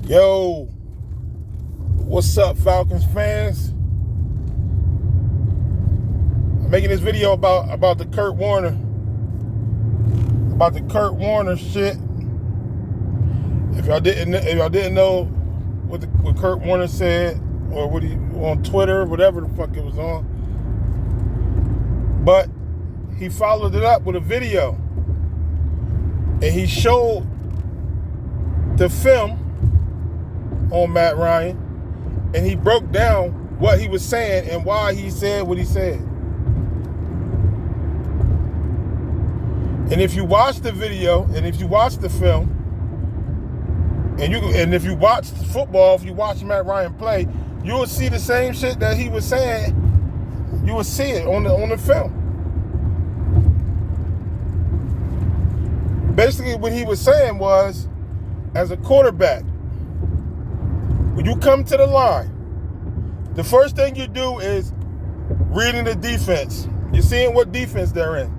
Yo, what's up, Falcons fans? I'm making this video about the Kurt Warner shit. If y'all didn't know what Kurt Warner said, or what he on Twitter, whatever the fuck it was on, but he followed it up with a video, and he showed the film on Matt Ryan, and he broke down what he was saying and why he said what he said. And if you watch the video, and if you watch the film, and if you watch football, if you watch Matt Ryan play, you will see the same shit that he was saying. You will see it on the film. Basically, what he was saying was, as a quarterback, when you come to the line, the first thing you do is reading the defense. You're seeing what defense they're in.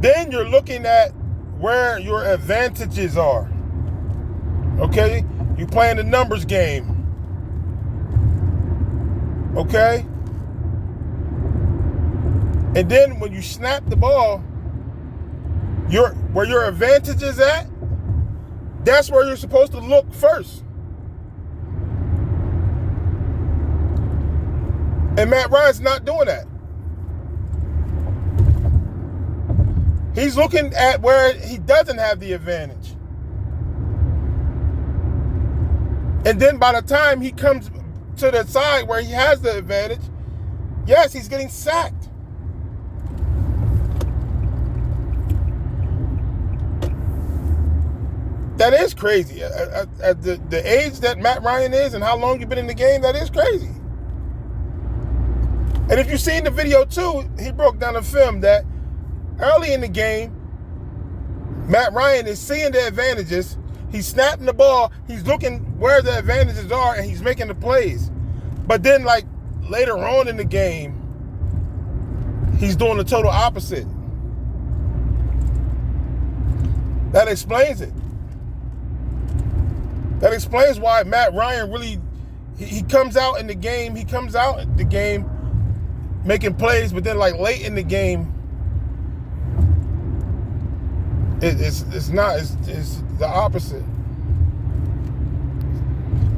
Then you're looking at where your advantages are. Okay? You're playing the numbers game. Okay? And then when you snap the ball, where your advantage is at, that's where you're supposed to look first. And Matt Ryan's not doing that. He's looking at where he doesn't have the advantage. And then by the time he comes to the side where he has the advantage, yes, he's getting sacked. That is crazy. At the age that Matt Ryan is and how long you've been in the game, that is crazy. And if you've seen the video too, he broke down the film that early in the game, Matt Ryan is seeing the advantages. He's snapping the ball. He's looking where the advantages are, and he's making the plays. But then, like, later on in the game, he's doing the total opposite. That explains it. That explains why Matt Ryan really, he comes out in the game, making plays, but then like late in the game, it's the opposite.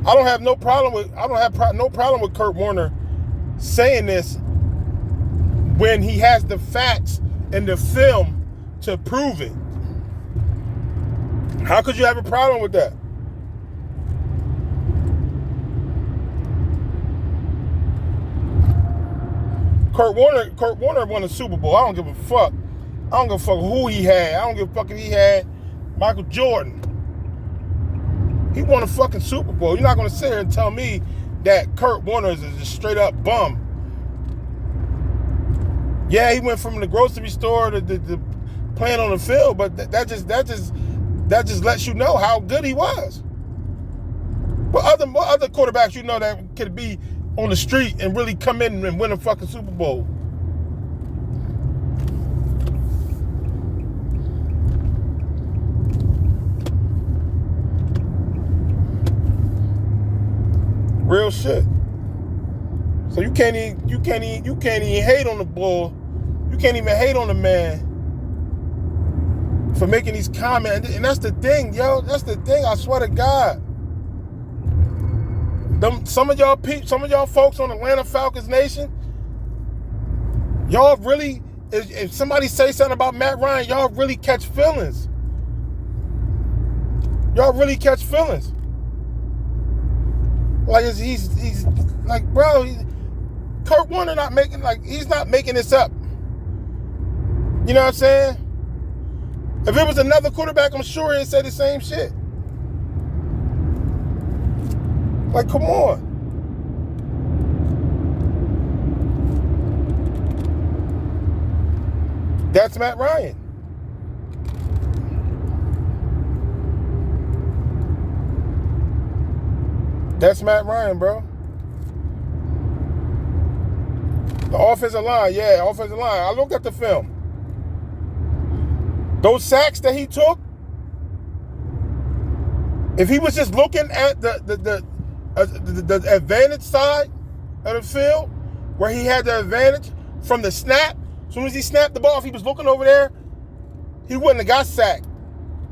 I don't have no problem with Kurt Warner saying this when he has the facts and the film to prove it. How could you have a problem with that? Kurt Warner won a Super Bowl. I don't give a fuck. I don't give a fuck who he had. I don't give a fuck if he had Michael Jordan. He won a fucking Super Bowl. You're not going to sit here and tell me that Kurt Warner is a straight up bum. Yeah, he went from the grocery store to playing on the field, but that just lets you know how good he was. But other quarterbacks, you know, that could be on the street and really come in and win a fucking Super Bowl. Real shit. So you can't even hate on the bull. You can't even hate on the man for making these comments. And that's the thing, yo. That's the thing. I swear to God. Some of y'all folks on Atlanta Falcons Nation, y'all really, if somebody say something about Matt Ryan, y'all really catch feelings. Y'all really catch feelings. Like he's like, bro, Kurt Warner he's not making this up. You know what I'm saying? If it was another quarterback, I'm sure he'd say the same shit. Like, come on. That's Matt Ryan. That's Matt Ryan, bro. The offensive line, offensive line. I looked at the film. Those sacks that he took, If he was just looking at the advantage side of the field, where he had the advantage from the snap, as soon as he snapped the ball, if he was looking over there, he wouldn't have got sacked.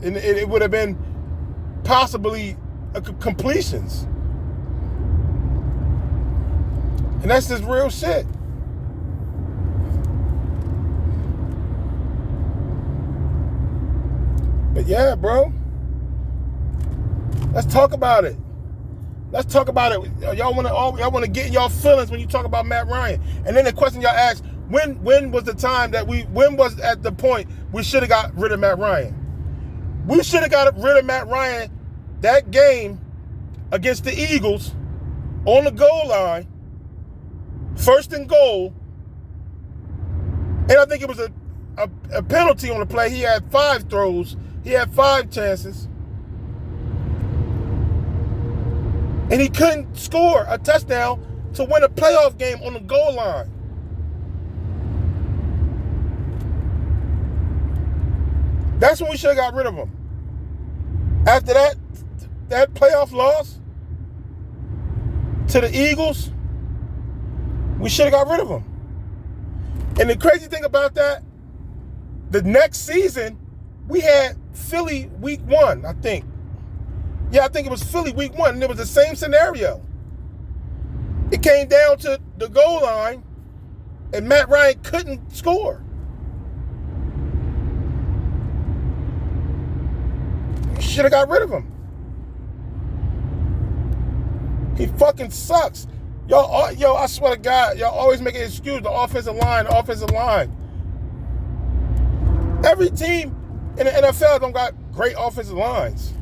And it would have been possibly completions. And that's just real shit. But yeah, bro. Let's talk about it. Let's talk about it. Y'all want to get in y'all feelings when you talk about Matt Ryan. And then the question y'all ask, when was the time that when was at the point we should have got rid of Matt Ryan? We should have got rid of Matt Ryan that game against the Eagles on the goal line, 1st and goal. And I think it was a penalty on the play. He had 5 throws. He had 5 chances. And he couldn't score a touchdown to win a playoff game on the goal line. That's when we should have got rid of him. After that playoff loss to the Eagles, we should have got rid of him. And the crazy thing about that, the next season, we had Philly week 1, I think. Yeah, I think it was Philly week 1, and it was the same scenario. It came down to the goal line, and Matt Ryan couldn't score. You should have got rid of him. He fucking sucks. Yo, I swear to God, y'all always make an excuse. The offensive line. Every team in the NFL don't got great offensive lines.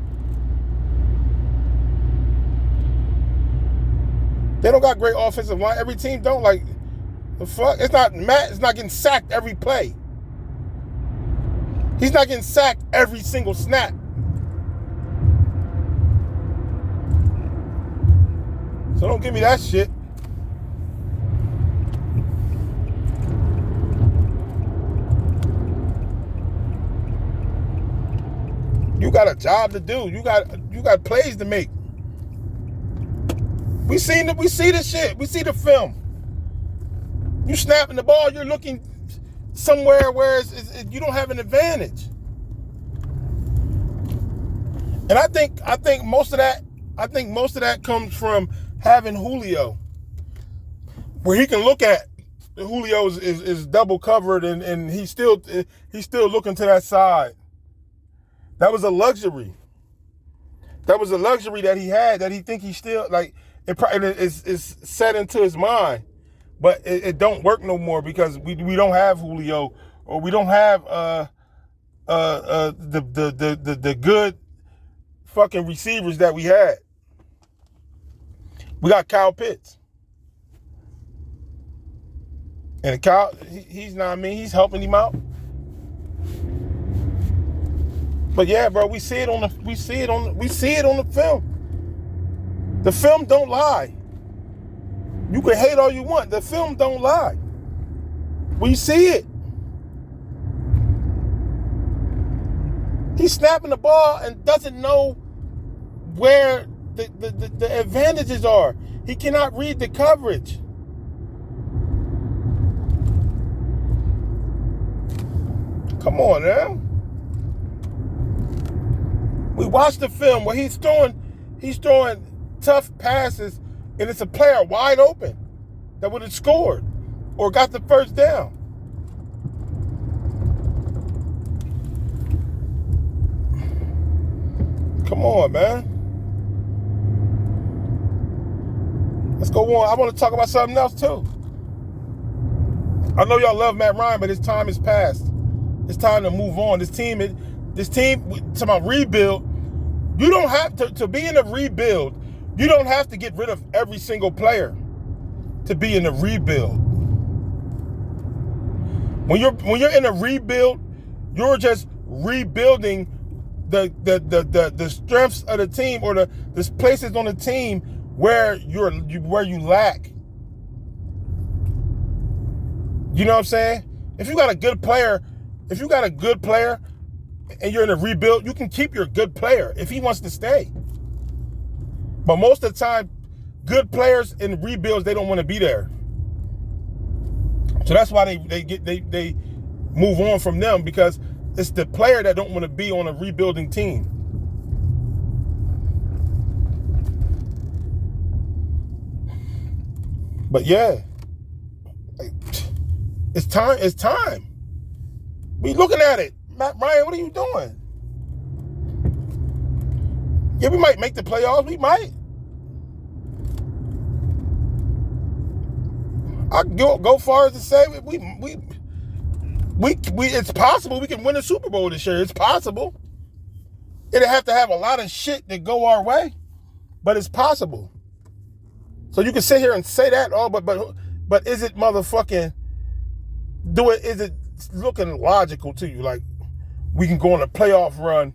They don't got great offensive line. Every team don't. Like, the fuck? Matt is not getting sacked every play. He's not getting sacked every single snap. So don't give me that shit. You got a job to do. You got plays to make. We see the shit. We see the film. You snapping the ball, you're looking somewhere where you don't have an advantage. And I think most of that comes from having Julio, where he can look at Julio is double covered and he's still looking to that side. That was a luxury. That was a luxury that he had, that he think he still, like, it's set into his mind. But it don't work no more because we don't have Julio, or we don't have the good fucking receivers that we had. We got Kyle Pitts. And Kyle, he's not, he's helping him out. But yeah, bro, we see it on the film. The film don't lie. You can hate all you want. The film don't lie. We see it. He's snapping the ball and doesn't know where the advantages are. He cannot read the coverage. Come on now. We watched the film where he's throwing tough passes, and it's a player wide open that would have scored or got the first down. Come on, man. Let's go on. I want to talk about something else too. I know y'all love Matt Ryan, but his time is past. It's time to move on. This team, talking about rebuild, you don't have to be in a rebuild. You don't have to get rid of every single player to be in a rebuild. When you're in a rebuild, you're just rebuilding the strengths of the team, or the places on the team where you lack. You know what I'm saying? If you got a good player and you're in a rebuild, you can keep your good player if he wants to stay. But most of the time, good players in rebuilds, they don't want to be there. So that's why they move on from them, because it's the player that don't want to be on a rebuilding team. But yeah, it's time. It's time. We looking at it. Matt Ryan, what are you doing? Yeah, we might make the playoffs. We might. I go far as to say we it's possible we can win a Super Bowl this year. It's possible. It'll have to have a lot of shit that go our way, but it's possible. So you can sit here and say that, but is it motherfucking is it looking logical to you? Like, we can go on a playoff run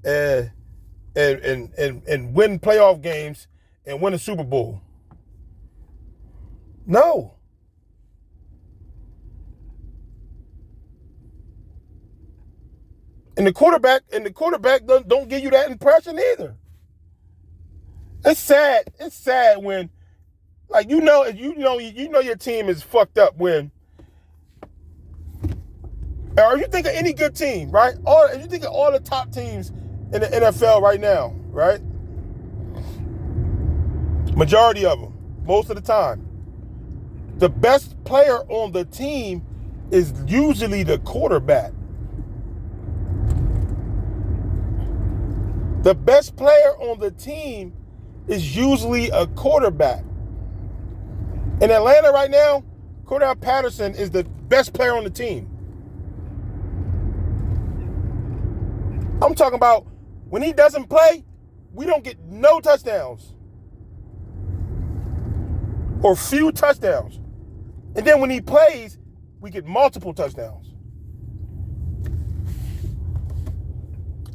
and win playoff games and win a Super Bowl? No. And the quarterback don't give you that impression either. It's sad. It's sad when, like, you know your team is fucked up when, or you think of any good team, right? If you think of all the top teams in the NFL right now, right? Majority of them, most of the time, the best player on the team is usually the quarterback. The best player on the team is usually a quarterback. In Atlanta right now, Cordell Patterson is the best player on the team. I'm talking about when he doesn't play, we don't get no touchdowns. Or few touchdowns. And then when he plays, we get multiple touchdowns.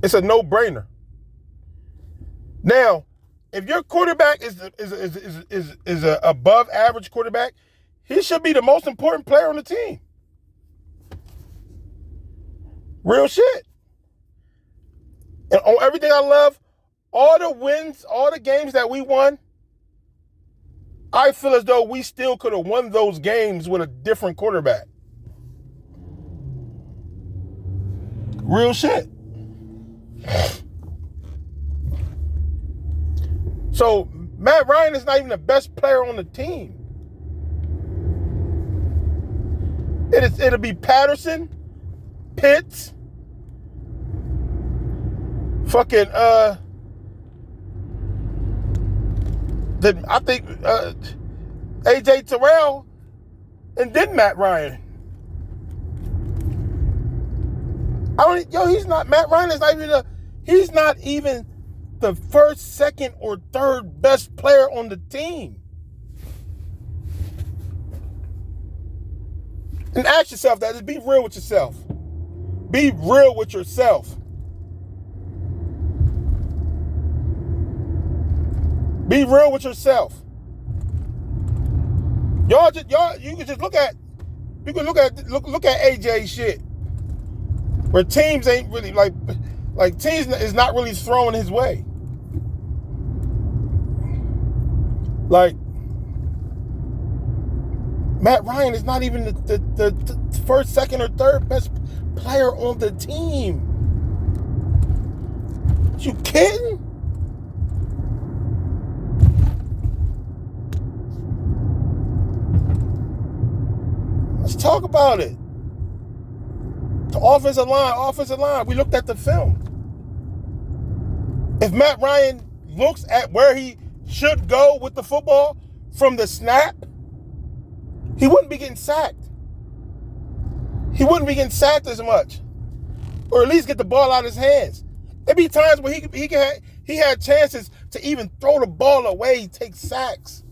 It's a no-brainer. Now, if your quarterback is a above average quarterback, he should be the most important player on the team. Real shit. And on everything I love, all the wins, all the games that we won, I feel as though we still could have won those games with a different quarterback. Real shit. So Matt Ryan is not even the best player on the team. It'll be Patterson, Pitts, fucking I think AJ Terrell, and then Matt Ryan. Matt Ryan is he's not even the first, second, or third best player on the team. And ask yourself that. Just be real with yourself. Be real with yourself. Be real with yourself. You can just look at AJ shit. Where teams ain't really like teams is not really throwing his way. Like, Matt Ryan is not even the first, second, or third best player on the team. You kidding? Let's talk about it. The offensive line. We looked at the film. If Matt Ryan looks at where he should go with the football from the snap, he wouldn't be getting sacked. He wouldn't be getting sacked as much. Or at least get the ball out of his hands. There'd be times where he had chances to even throw the ball away, take sacks.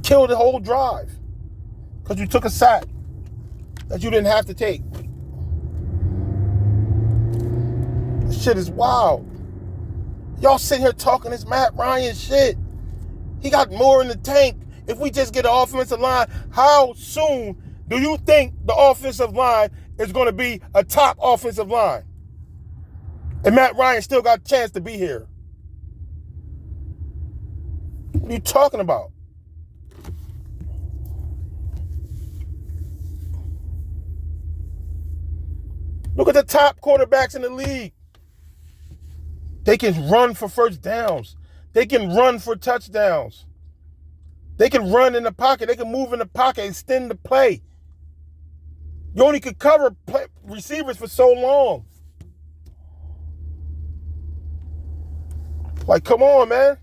Kill the whole drive. Because you took a sack that you didn't have to take. This shit is wild. Y'all sitting here talking this Matt Ryan shit. He got more in the tank. If we just get an offensive line, how soon do you think the offensive line is going to be a top offensive line? And Matt Ryan still got a chance to be here. What are you talking about? Look at the top quarterbacks in the league. They can run for first downs. They can run for touchdowns. They can run in the pocket. They can move in the pocket, extend the play. You only could cover receivers for so long. Like, come on, man.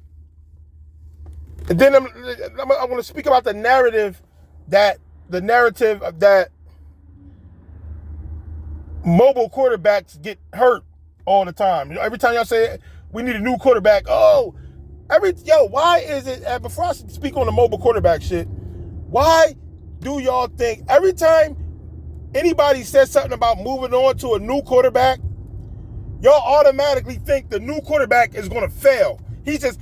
And then I want to speak about the narrative that mobile quarterbacks get hurt all the time. You know, every time y'all say we need a new quarterback, why is it? Before I speak on the mobile quarterback shit, why do y'all think every time anybody says something about moving on to a new quarterback, y'all automatically think the new quarterback is going to fail? He can't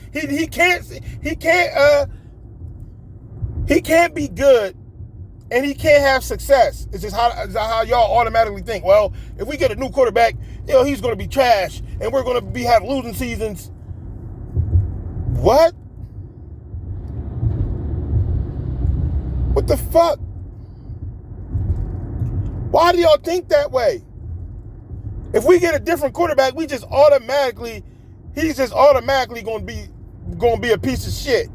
be good and he can't have success. It's just how y'all automatically think. Well, if we get a new quarterback, he's going to be trash and we're going to have losing seasons. What? What the fuck? Why do y'all think that way? If we get a different quarterback, he's just automatically going to be a piece of shit.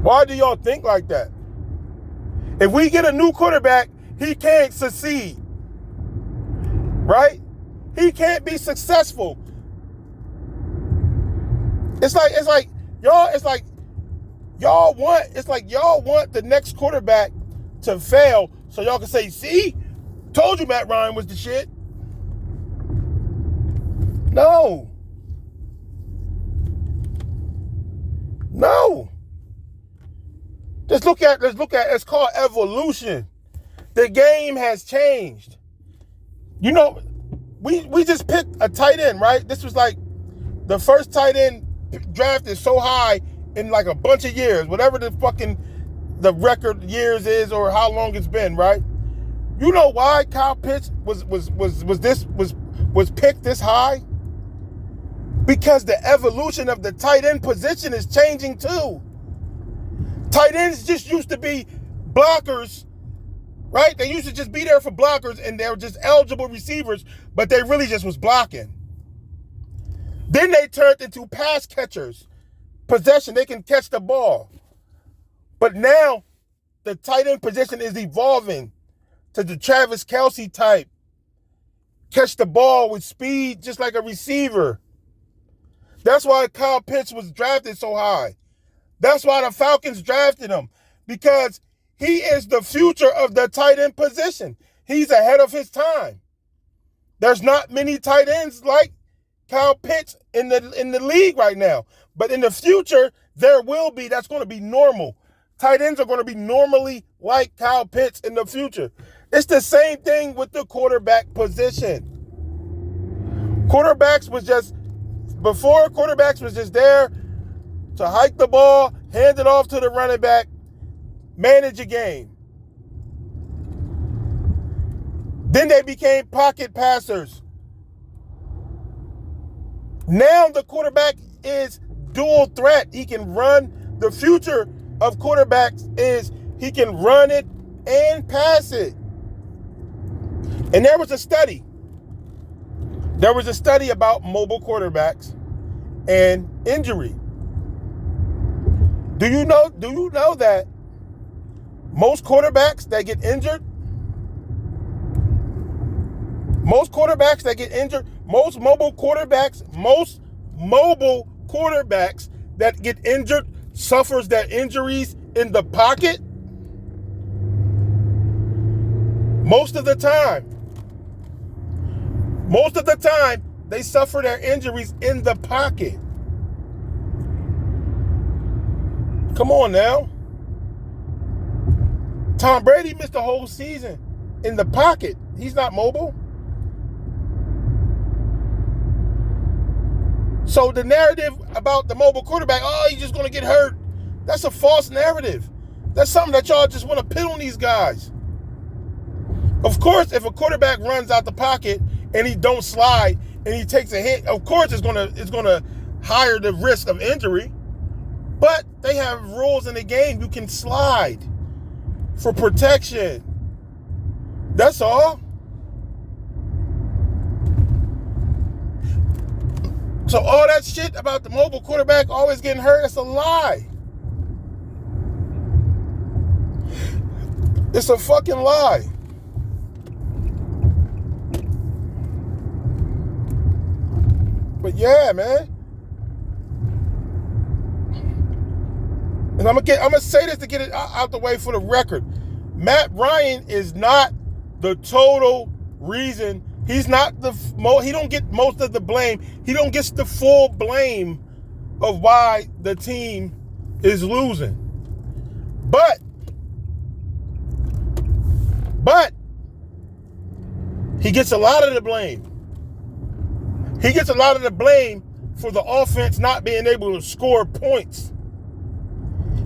Why do y'all think like that? If we get a new quarterback, he can't succeed. Right? He can't be successful. It's like y'all want the next quarterback to fail so y'all can say, see, told you Matt Ryan was the shit. No. Let's look at it's called evolution. The game has changed. You know, we just picked a tight end, right? This was like the first tight end drafted so high in like a bunch of years, whatever the record years is or how long it's been, right? You know why Kyle Pitts was picked this high? Because the evolution of the tight end position is changing too. Tight ends just used to be blockers, right? They used to just be there for blockers and they were just eligible receivers, but they really just was blocking. Then they turned into pass catchers. Possession, they can catch the ball. But now the tight end position is evolving to the Travis Kelce type. Catch the ball with speed just like a receiver. That's why Kyle Pitts was drafted so high. That's why the Falcons drafted him, because he is the future of the tight end position. He's ahead of his time. There's not many tight ends like Kyle Pitts in the league right now. But in the future, there will be. That's going to be normal. Tight ends are going to be normally like Kyle Pitts in the future. It's the same thing with the quarterback position. Quarterbacks was just there to hike the ball, hand it off to the running back, manage a game. Then they became pocket passers. Now the quarterback is dual threat. He can run. The future of quarterbacks is he can run it and pass it. And there was a study. There was a study about mobile quarterbacks and injury. Do you know that most quarterbacks that get injured, most mobile quarterbacks that get injured suffers their injuries in the pocket? Most of the time, they suffer their injuries in the pocket. Come on now. Tom Brady missed the whole season in the pocket. He's not mobile. So the narrative about the mobile quarterback, he's just going to get hurt, that's a false narrative. That's something that y'all just want to pin on these guys. Of course, if a quarterback runs out the pocket and he don't slide and he takes a hit, of course it's gonna higher the risk of injury. But they have rules in the game. You can slide for protection. That's all. So all that shit about the mobile quarterback always getting hurt, that's a lie. It's a fucking lie. But yeah, man. And I'm gonna say this to get it out the way for the record. Matt Ryan is not the total reason. He don't get most of the blame. He don't get the full blame of why the team is losing. But he gets a lot of the blame. He gets a lot of the blame for the offense not being able to score points.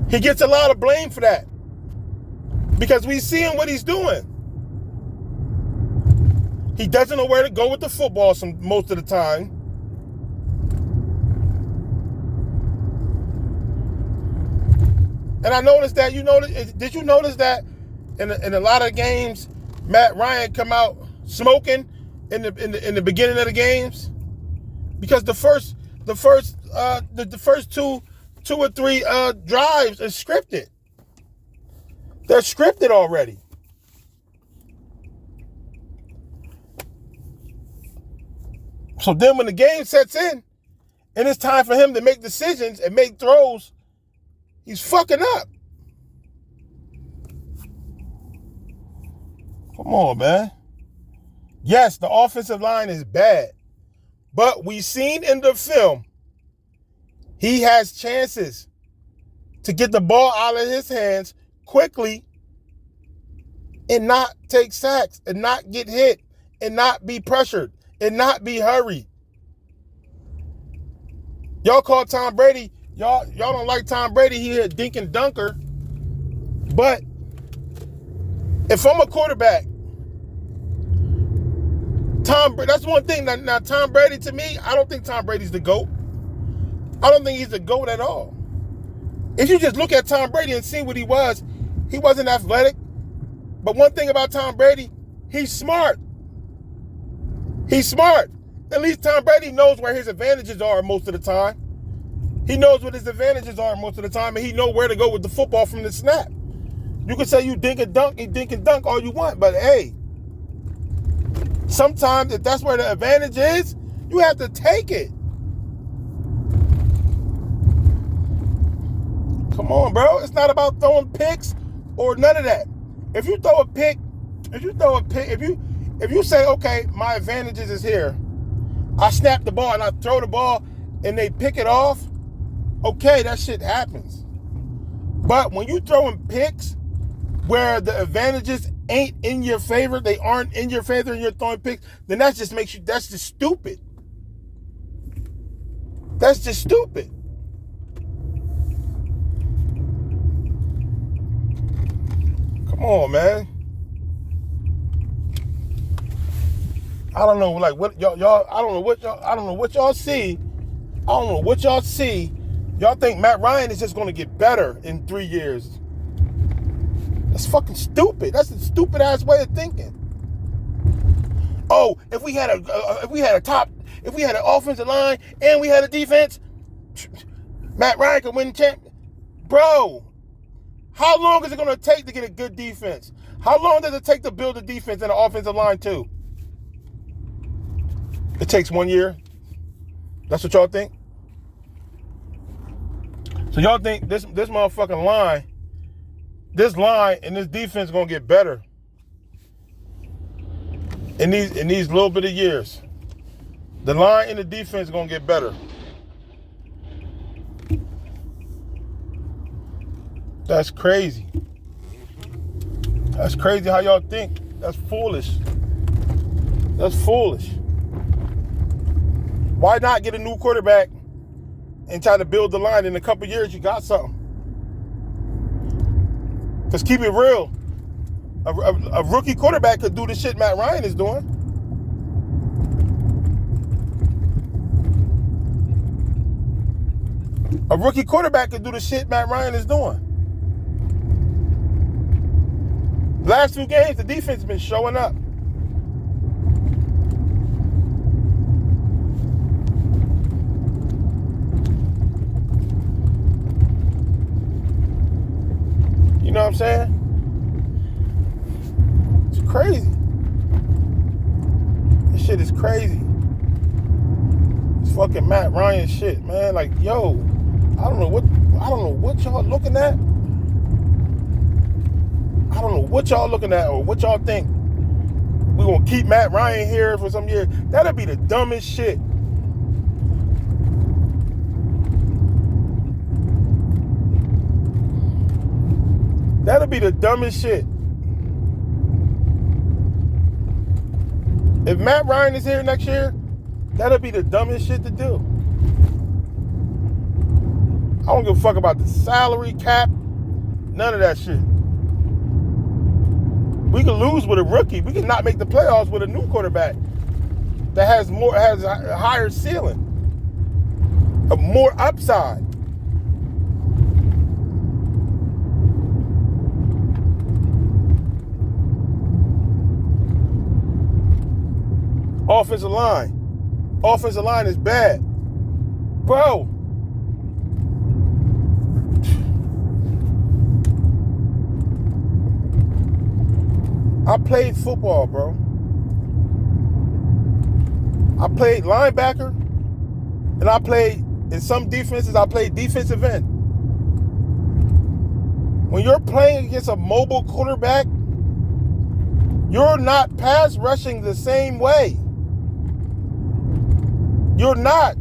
He gets a lot of blame for that. Because we see him what he's doing. He doesn't know where to go with the football most of the time. And I noticed that, did you notice that in a lot of games, Matt Ryan come out smoking in the beginning of the games? Because the first two or three drives are scripted. They're scripted already. So then when the game sets in and it's time for him to make decisions and make throws, he's fucking up. Come on, man. Yes, the offensive line is bad. But we've seen in the film, he has chances to get the ball out of his hands quickly and not take sacks and not get hit and not be pressured and not be hurried. Y'all call Tom Brady, y'all don't like Tom Brady, he a dink and dunker. But if I'm a quarterback, that's one thing. Now Tom Brady, to me, I don't think Tom Brady's the GOAT. I don't think he's the GOAT at all. If you just look at Tom Brady and see what he wasn't athletic. But one thing about Tom Brady, he's smart. He's smart. At least Tom Brady knows where his advantages are most of the time. He knows what his advantages are most of the time, and he knows where to go with the football from the snap. You can say you dink and dunk all you want, but hey, sometimes if that's where the advantage is, you have to take it. Come on, bro. It's not about throwing picks or none of that. If you say, okay, my advantages is here. I snap the ball and I throw the ball and they pick it off. Okay, that shit happens. But when you throwing picks where the advantages ain't in your favor, they aren't in your favor and you're throwing picks, then that's just stupid. That's just stupid. Come on, man. I don't know, like what y'all. I don't know what y'all see. I don't know what y'all see. Y'all think Matt Ryan is just going to get better in 3 years? That's fucking stupid. That's a stupid ass way of thinking. Oh, if we had an offensive line and we had a defense, Matt Ryan could win the champ. Bro, how long is it going to take to get a good defense? How long does it take to build a defense and an offensive line too? It takes 1 year. That's what y'all think? So y'all think this motherfucking line, this line and this defense is gonna get better in these little bit of years? The line and the defense is gonna get better. That's crazy. That's crazy how y'all think. That's foolish. That's foolish. Why not get a new quarterback and try to build the line? In a couple years, you got something. Because keep it real. A rookie quarterback could do the shit Matt Ryan is doing. A rookie quarterback could do the shit Matt Ryan is doing. Last 2 games, the defense has been showing up. You know what I'm saying? It's crazy. This shit is crazy. It's fucking Matt Ryan shit, man. Like, yo, I don't know what y'all looking at. I don't know what y'all looking at or what y'all think. We're gonna keep Matt Ryan here for some years. That'd be the dumbest shit. That'll be the dumbest shit. If Matt Ryan is here next year, that'll be the dumbest shit to do. I don't give a fuck about the salary cap, none of that shit. We can lose with a rookie. We can not make the playoffs with a new quarterback that has a higher ceiling, a more upside. Offensive line is bad. Bro. I played football, bro. I played linebacker, and I played, in some defenses, I played defensive end. When you're playing against a mobile quarterback, you're not pass rushing the same way. You're not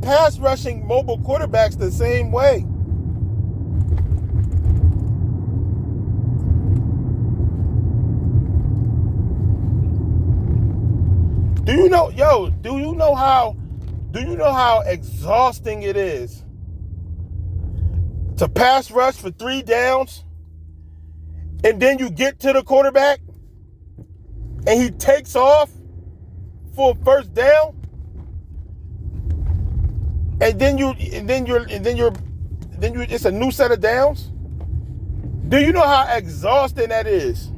pass rushing mobile quarterbacks the same way. Do you know how exhausting it is to pass rush for 3 downs and then you get to the quarterback and he takes off for a first down and then it's a new set of downs? Do you know how exhausting that is?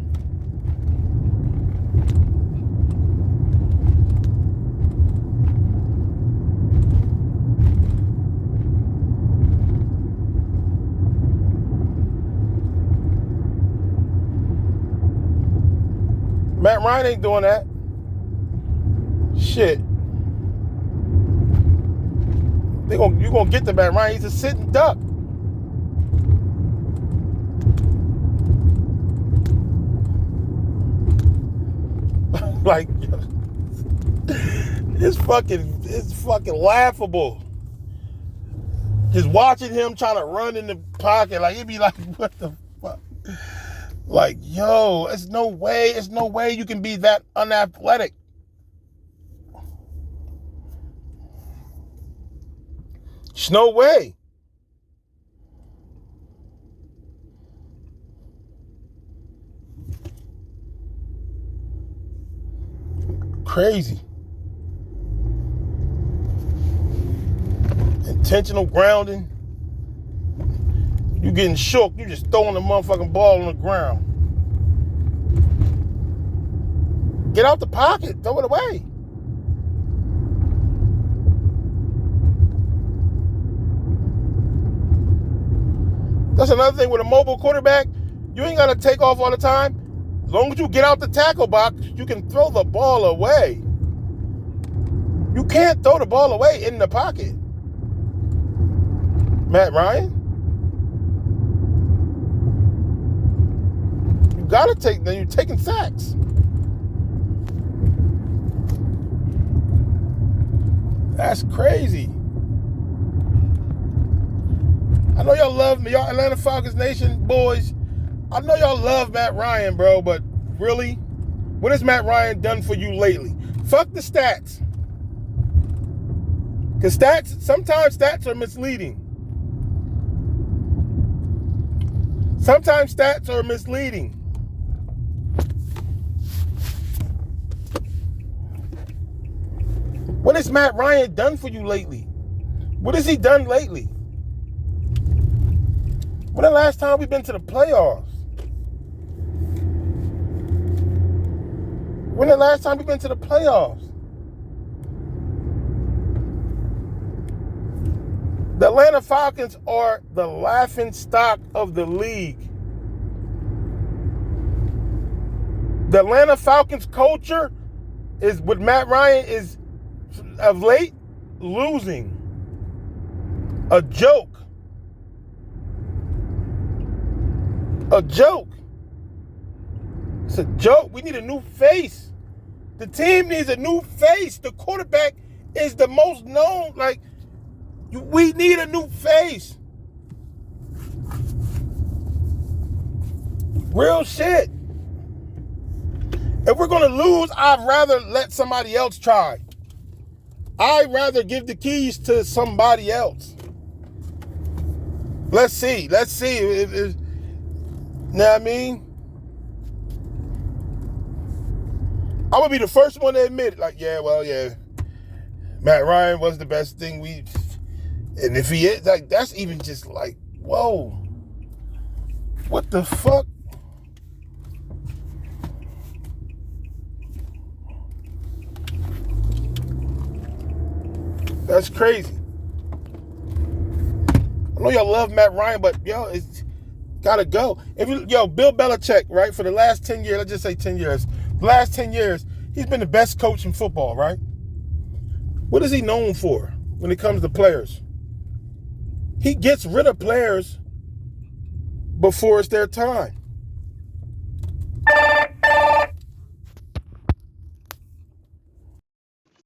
Matt Ryan ain't doing that. Shit. You're gonna get to Matt Ryan. He's a sitting duck. Like, it's fucking laughable. Just watching him trying to run in the pocket, like, it'd be like, what the fuck? Like, yo, there's no way you can be that unathletic. There's no way. Crazy. Intentional grounding. You getting shook, you just throwing the motherfucking ball on the ground. Get out the pocket, throw it away. That's another thing with a mobile quarterback. You ain't got to take off all the time. As long as you get out the tackle box, you can throw the ball away. You can't throw the ball away in the pocket. Matt Ryan? You got to take, then you're taking sacks. That's crazy. I know y'all love me, y'all Atlanta Falcons Nation boys. I know y'all love Matt Ryan, bro, but really, what has Matt Ryan done for you lately? Fuck the stats. Because sometimes stats are misleading. Sometimes stats are misleading. What has Matt Ryan done for you lately? What has he done lately? When the last time we've been to the playoffs? When the last time we've been to the playoffs? The Atlanta Falcons are the laughing stock of the league. The Atlanta Falcons culture is, with Matt Ryan, is of late losing. A joke. A joke. It's a joke. We need a new face. The team needs a new face. The quarterback is the most known. Like, we need a new face. Real shit. If we're going to lose, I'd rather let somebody else try. I'd rather give the keys to somebody else. Let's see. Let's see. You know what I mean? I'm going to be the first one to admit it. Like, yeah, Matt Ryan was the best thing we... And if he is, like, that's even just like, whoa. What the fuck? That's crazy. I know y'all love Matt Ryan, but yo, it's gotta go. Bill Belichick, right? For the last 10 years, let's just say 10 years. The last 10 years, he's been the best coach in football, right? What is he known for when it comes to players? He gets rid of players before it's their time.